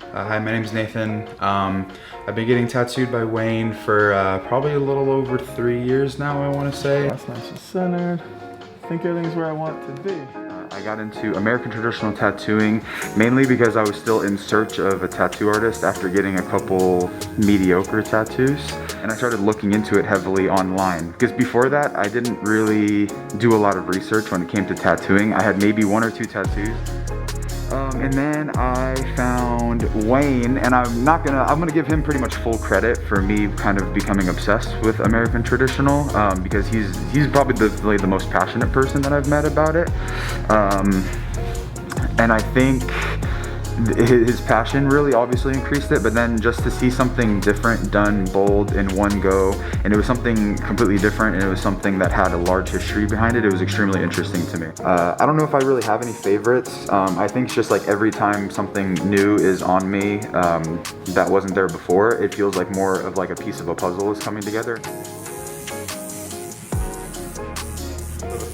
Hi, my name's Nathan. I've been getting tattooed by Wayne for probably a little over 3 years now, I want to say. That's nice and centered. I think everything's where I want it to be. I got into American traditional tattooing mainly because I was still in search of a tattoo artist after getting a couple mediocre tattoos. And I started looking into it heavily online. Because before that, I didn't really do a lot of research when it came to tattooing. I had maybe 1 or 2 tattoos. And then I found Wayne, and I'm gonna give him pretty much full credit for me kind of becoming obsessed with American traditional, because he's probably the most passionate person that I've met about it. And I think his passion really obviously increased it, but then just to see something different done bold in one go, and it was something completely different, and it was something that had a large history behind it, it was extremely interesting to me. I don't know if I really have any favorites. I think it's just like every time something new is on me that wasn't there before, it feels like more of like a piece of a puzzle is coming together.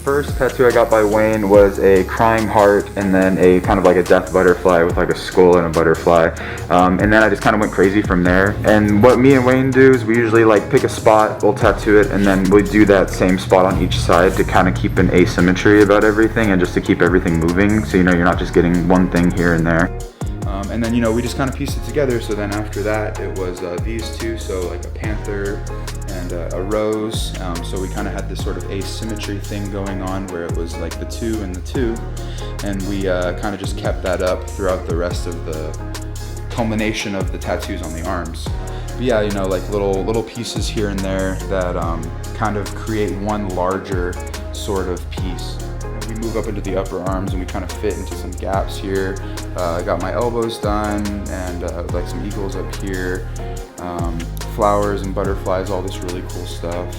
First tattoo I got by Wayne was a crying heart and then a kind of like a death butterfly with like a skull and a butterfly. And then I just kind of went crazy from there. And what me and Wayne do is we usually like pick a spot, we'll tattoo it, and then we do that same spot on each side to kind of keep an asymmetry about everything and just to keep everything moving. So, you know, you're not just getting one thing here and there. And then, you know, we just kind of pieced it together. So then after that, it was these two, so like a panther and a rose. So we kind of had this sort of asymmetry thing going on where it was like the 2 and the 2. And we kind of just kept that up throughout the rest of the culmination of the tattoos on the arms. But yeah, you know, like little pieces here and there that kind of create one larger sort of piece. We move up into the upper arms and we kind of fit into some gaps here. I got my elbows done and like some eagles up here, flowers and butterflies, all this really cool stuff.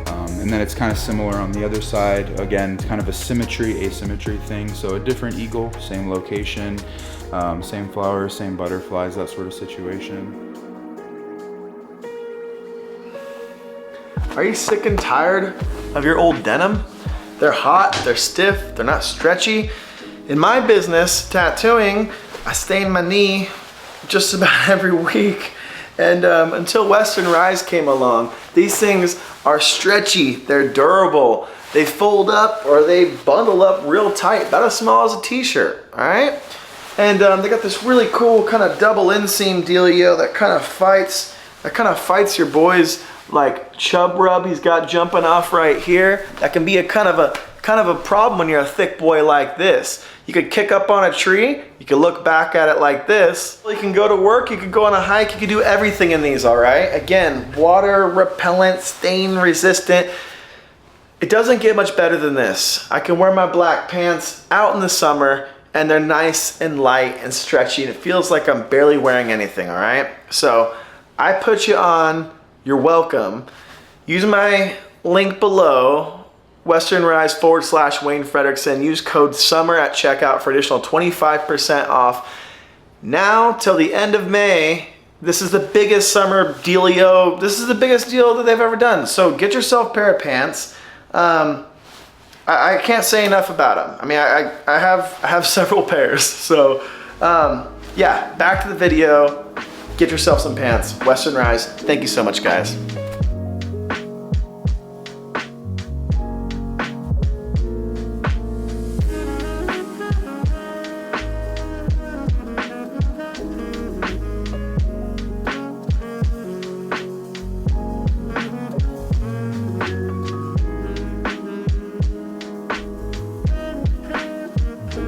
And then it's kind of similar on the other side. Again, it's kind of a asymmetry thing. So a different eagle, same location, same flowers, same butterflies, that sort of situation. Are you sick and tired of your old denim? They're hot, they're stiff, they're not stretchy. In my business, tattooing, I stain my knee just about every week. And until Western Rise came along, these things are stretchy, they're durable. They fold up or they bundle up real tight, about as small as a t-shirt, all right? And they got this really cool kind of double inseam dealio that kind of fights your boy's like chub rub he's got jumping off right here. That can be a kind of a problem when you're a thick boy like this. You could kick up on a tree, you could look back at it like this. You can go to work, you could go on a hike, you could do everything in these, all right? Again, water repellent, stain resistant. It doesn't get much better than this. I can wear my black pants out in the summer and they're nice and light and stretchy and it feels like I'm barely wearing anything, all right? So I put you on. You're welcome. Use my link below, westernrise.com/Wayne Fredrickson. Use code SUMMER at checkout for additional 25% off. Now till the end of May, this is the biggest summer dealio. This is the biggest deal that they've ever done. So get yourself a pair of pants. I can't say enough about them. I mean, I have several pairs. So yeah, back to the video. Get yourself some pants. Western Rise. Thank you so much, guys.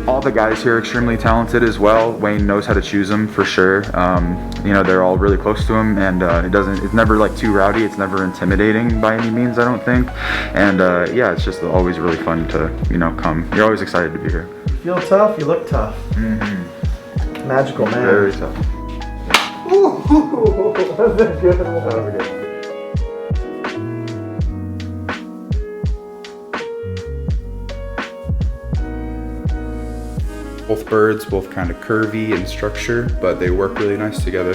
All the guys here are extremely talented as well. Wayne knows how to choose them for sure. You know, they're all really close to him, and it's never like too rowdy. It's never intimidating by any means, I don't think. And yeah, it's just always really fun to, you know, come. You're always excited to be here. You feel tough, you look tough. Mm-hmm. Magical man. Very tough. Ooh, that was a good one. That was a good one. Both birds, both kind of curvy in structure, but they work really nice together.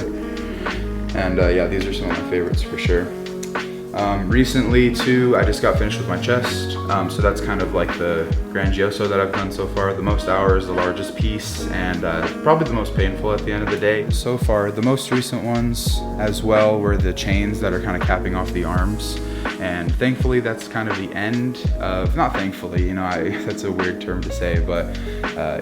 And yeah, these are some of my favorites for sure. Recently too, I just got finished with my chest. So that's kind of like the grandioso that I've done so far. The most hours, the largest piece, and probably the most painful at the end of the day. So far, the most recent ones as well were the chains that are kind of capping off the arms. And thankfully, that's kind of the end of, not thankfully, you know, that's a weird term to say, but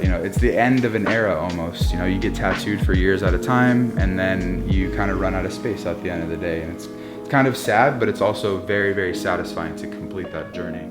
you know, it's the end of an era almost. You know, you get tattooed for years at a time, and then you kind of run out of space at the end of the day. And it's kind of sad, but it's also very, very satisfying to complete that journey.